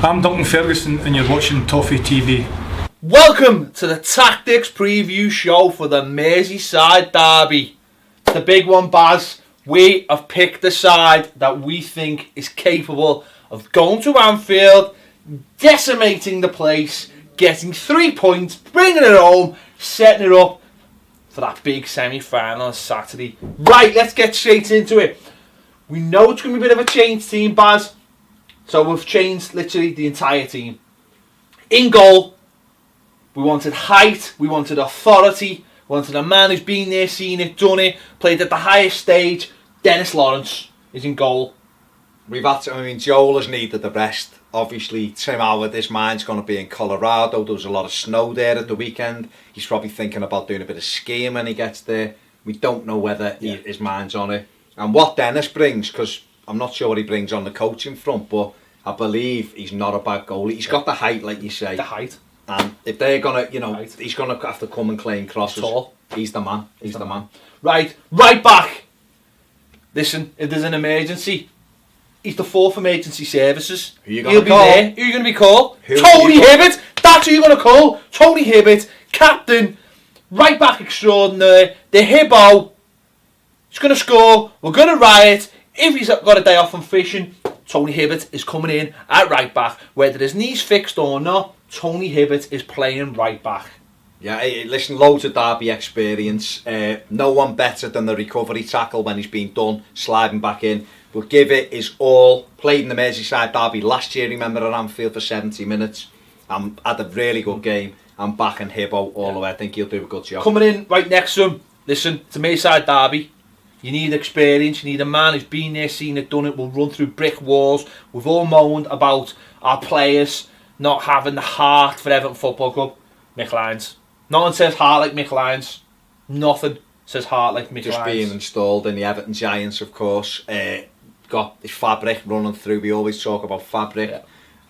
I'm Duncan Ferguson and you're watching Toffee TV. Welcome to the Tactics Preview Show for the Merseyside Derby. The big one, Baz. We have picked the side that we think is capable of going to Anfield, decimating the place, getting 3 points, bringing it home, setting it up for that big semi-final on Saturday. Right, let's get straight into it. We know it's going to be a bit of a changed team, Baz. So we've changed literally the entire team. In goal, we wanted height, we wanted authority, we wanted a man who's been there, seen it, done it, played at the highest stage. Dennis Lawrence is in goal. Joel has needed the rest. Obviously, Tim Howard, his mind's going to be in Colorado. There was a lot of snow there at the weekend. He's probably thinking about doing a bit of skiing when he gets there. We don't know whether his mind's on it. And what Dennis brings, because I'm not sure what he brings on the coaching front, but I believe he's not a bad goalie. He's got the height, like you say. The height. And if they're going to, he's going to have to come and claim crosses. Tall. He's the man. He's the man. Right back. Listen, if there's an emergency, he's the fourth emergency services. Who you going to call? There. Who are you going to be called? Tony Hibbert. That's who you're going to call. Tony Hibbert, captain, right back extraordinary. The Hibbo. He's going to score. We're going to riot. If he's got a day off from fishing, Tony Hibbert is coming in at right back. Whether his knee's fixed or not, Tony Hibbert is playing right back. Yeah, listen, loads of derby experience. No one better than the recovery tackle when he's been done, sliding back in. Will give it his all. Played in the Merseyside derby last year, remember, at Anfield for 70 minutes. Had a really good game. I'm backing Hibbo all the way. I think he'll do a good job. Coming in right next to him, listen, it's a Merseyside derby. You need experience, you need a man who's been there, seen it, done it, will run through brick walls. We've all moaned about our players not having the heart for Everton Football Club. Mick Lyons. No one says heart like Mick Lyons. Nothing says heart like Mick Lyons. Just being installed in the Everton Giants, of course. Got his fabric running through. We always talk about fabric.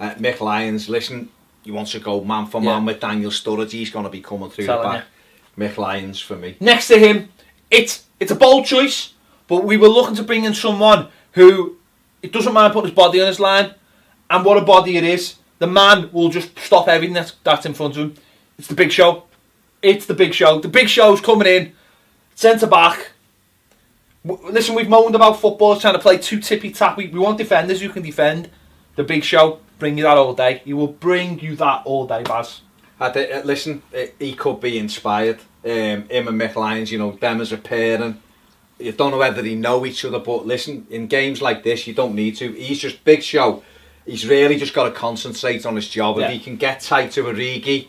Yeah. Mick Lyons, listen, he wants to go man for man with Daniel Sturridge. He's going to be coming through the back. Mick Lyons for me. Next to him, it's a bold choice, but we were looking to bring in someone who, it doesn't mind putting his body on his line, and what a body it is. The man will just stop everything that's in front of him. It's the Big Show. It's the Big Show. The Big Show's coming in, centre back. Listen, we've moaned about footballers trying to play too tippy-tappy. We want defenders who can defend. The Big Show, bring you that all day. He will bring you that all day, Baz. Listen, he could be inspired. Him and Mick Lyons, them as a pairing. You don't know whether they know each other, but listen, in games like this, you don't need to. He's just Big Show. He's really just got to concentrate on his job. If he can get tight to Origi,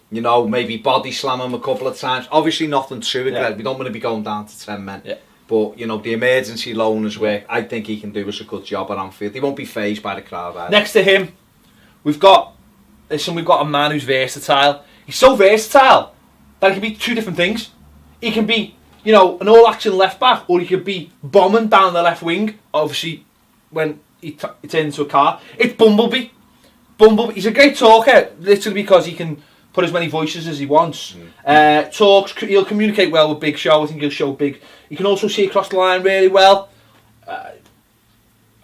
maybe body slam him a couple of times. Obviously, nothing too aggressive. We don't want to be going down to 10 men. Yeah. But, the emergency loaners work. I think he can do us a good job at Anfield. He won't be fazed by the crowd either. Next to him, we've got a man who's versatile. He's so versatile that he can be two different things. He can be, an all-action left-back, or he could be bombing down the left wing, obviously, when he turns into a car. It's Bumblebee. He's a great talker, literally because he can put as many voices as he wants. Talks, he'll communicate well with Big Show. I think he'll show big. You can also see across the line really well.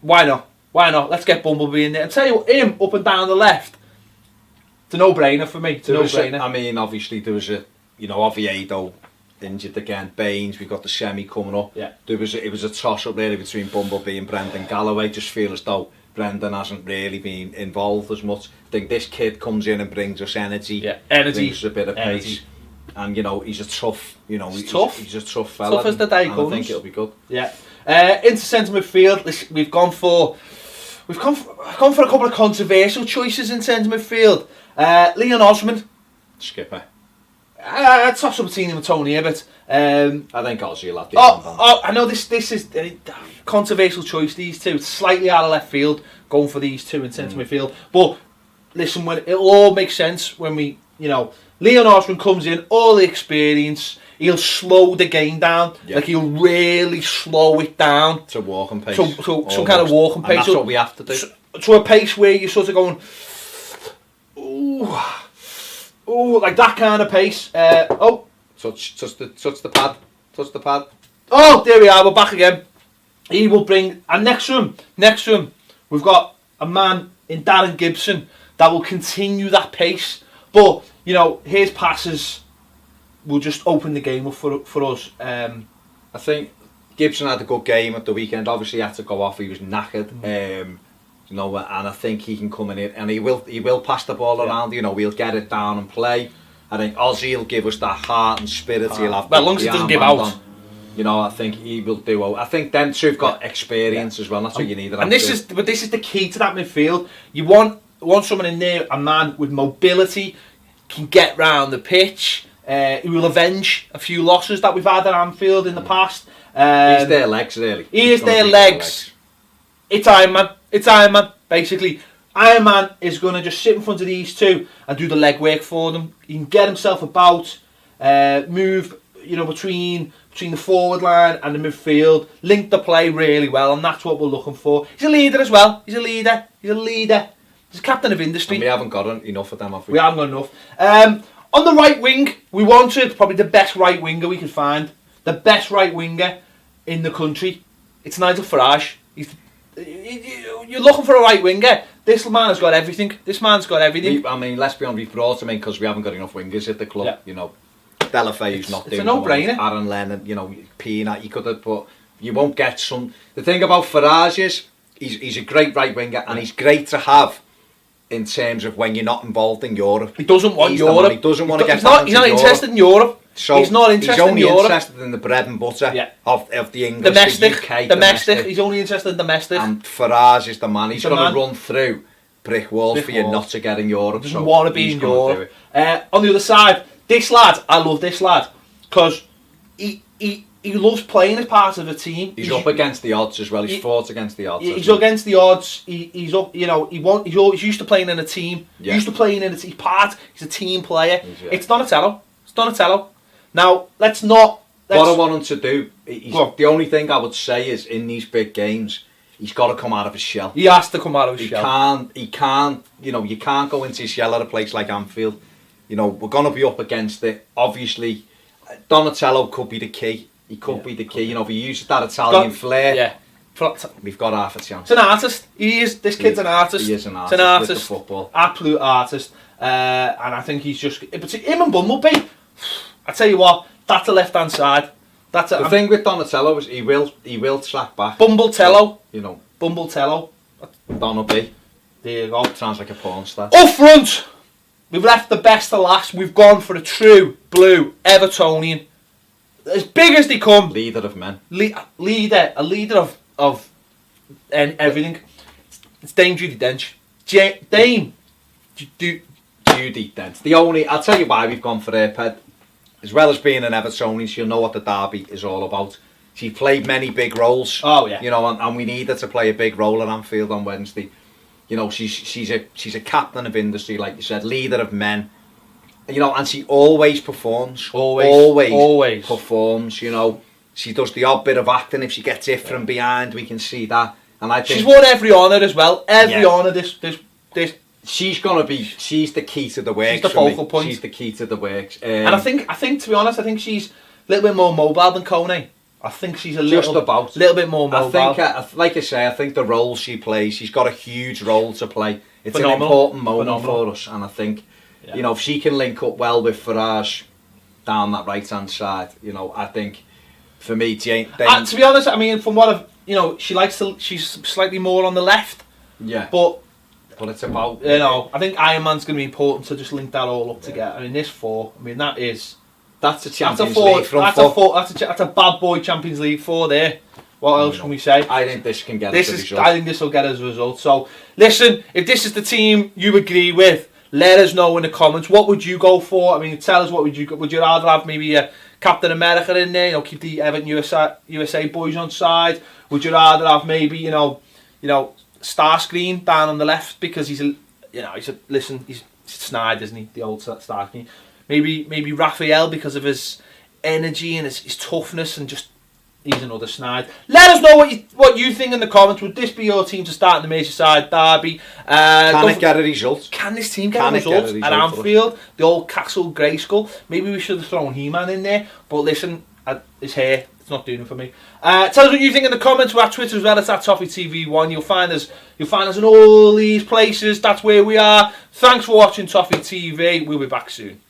Why not? Let's get Bumblebee in there. And tell you what, him up and down the left, it's a no-brainer for me. It's a no-brainer. Obviously there was Oviedo injured again. Baines, we've got the semi coming up. Yeah. It was a toss-up really between Bumblebee and Brendan Galloway. Just feel as though Brendan hasn't really been involved as much. I think this kid comes in and brings us energy. Yeah, energy. Brings us a bit of pace. And he's a tough. He's a tough fella. Tough as the day comes. I think it'll be good. Yeah. Into centre midfield, listen, we've gone for a couple of controversial choices in centre midfield. Leon Osman, skipper. I'd toss up between him and Tony Hibbert. I think Ozzy will have the I know this is a controversial choice, these two. It's slightly out of left field, going for these two in centre midfield. But listen, it'll all make sense when we, Leon Osman comes in, all the experience. He'll slow the game down. Yeah. Like, he'll really slow it down. To walking pace. To some kind of walking pace. And that's what we have to do. To a pace where you're sort of going, ooh, like that kind of pace. Touch the pad. Oh, there we are. We're back again. He will bring, and next to him, we've got a man in Darren Gibson that will continue that pace. But, you know, his passes will just open the game up for us. I think Gibson had a good game at the weekend. Obviously, he had to go off. He was knackered. You know, and I think he can come in here and he will pass the ball around. You know, we'll get it down and play. I think Ozzy will give us that heart and spirit. He'll have well, as long as it doesn't give out. On. You know, I think he will do. I think them two have got experience as well. That's what you need. And this is the key to that midfield. You want someone in there, a man with mobility, can get round the pitch. Who will avenge a few losses that we've had at Anfield in the past. He's their legs, really. He is their legs. It's Iron Man. It's Iron Man, basically. Iron Man is going to just sit in front of these two and do the leg work for them. He can get himself about, move, you know, between the forward line and the midfield, link the play really well, and that's what we're looking for. He's a leader as well. He's a leader. He's a captain of industry. And we haven't got enough of them, have we? We haven't got enough. On the right wing, we wanted probably the best right winger we could find. The best right winger in the country. It's Nigel Farage. You're looking for a right winger. This man has got everything. I mean, let's be honest, we brought him in because we haven't got enough wingers at the club. Yeah. You know, Delafeu's not doing it. It's a no-brainer. Aaron Lennon, you know, Peanut, you could have, but you won't get some. The thing about Farage is he's a great right winger and he's great to have in terms of when you're not involved in Europe. He doesn't want Europe. He doesn't want to get. He's not interested in Europe. So he's not interested in Europe. He's only interested in the bread and butter of the English, domestic, the UK, domestic. He's only interested in domestic. And Farage is the man. He's going to run through brick walls for you not to get in Europe. He doesn't want to be in Europe. On the other side, this lad, I love this lad because he loves playing as part of a team. He's up against the odds as well. He's fought against the odds. He's against the odds. He's up. You know, he's always used to playing in a team. Yeah. Used to playing in a team. He's a team player. It's Donatello. Now, let's not... What I want him to do, the only thing I would say is, in these big games, he's got to come out of his shell. He has to come out of his shell. He can't, you know, you can't go into his shell at a place like Anfield. You know, we're going to be up against it. Obviously, Donatello could be the key. He could be the key. You know, if he uses that Italian flair, we've got half a chance. It's an artist. This kid's an artist. He is an artist. It's an artist. With the football. Absolute artist. And I think he's just... But him and Bumblebee... I tell you what, that's a left hand side. The thing with Donatello is he will track back. Bumblebee. You know. Bumblebee. Donatello. There you go. Sounds like a porn star. Up front, we've left the best to last. We've gone for a true blue Evertonian, as big as they come. Leader of men. A leader of everything. It's Dame Judi Dench. Dame Judi Dench. I'll tell you why we've gone for her, Ped. As well as being an Evertonian, she'll know what the derby is all about. She played many big roles. Oh yeah. You know, and we need her to play a big role at Anfield on Wednesday. You know, she's a captain of industry, like you said, leader of men. You know, and she always performs. Always performs. You know, she does the odd bit of acting. If she gets it from behind, we can see that. And I think she's won every honour as well. Every honour. This. She's the key to the works. She's the focal point. She's the key to the works. And I think to be honest, I think she's a little bit more mobile than Kone. I think she's a little bit more mobile. I think, like I say, I think the role she plays, she's got a huge role to play. It's an important moment for us, and I think, you know, if she can link up well with Farage down that right hand side, you know, I think for me, Jane. To be honest, I mean, from what she's slightly more on the left. Yeah. But it's about, you know, I think Iron Man's going to be important to just link that all up together. I mean, this four. I mean, that's a Champions League front four. That's a bad boy Champions League 4 there. What else can we say? I think this can get us a result. I think this will get us a result. So, listen, if this is the team you agree with, let us know in the comments. What would you go for? I mean, tell us would you rather have maybe a Captain America in there? You know, keep the Everton USA boys on side. Would you rather have maybe you know Starscreen down on the left because he's snide, isn't he? The old Starscreen. Maybe Raphael because of his energy and his toughness and just he's another snide. Let us know what you think in the comments. Would this be your team to start in the Merseyside derby? Can it get a result? Can this team get a result at Anfield? The old Castle Grayskull. Maybe we should have thrown He-Man in there. But listen, his hair It's not doing it for me. Tell us what you think in the comments. We're at Twitter as well. It's at Toffee TV 1. You'll find us in all these places. That's where we are. Thanks for watching Toffee TV. We'll be back soon.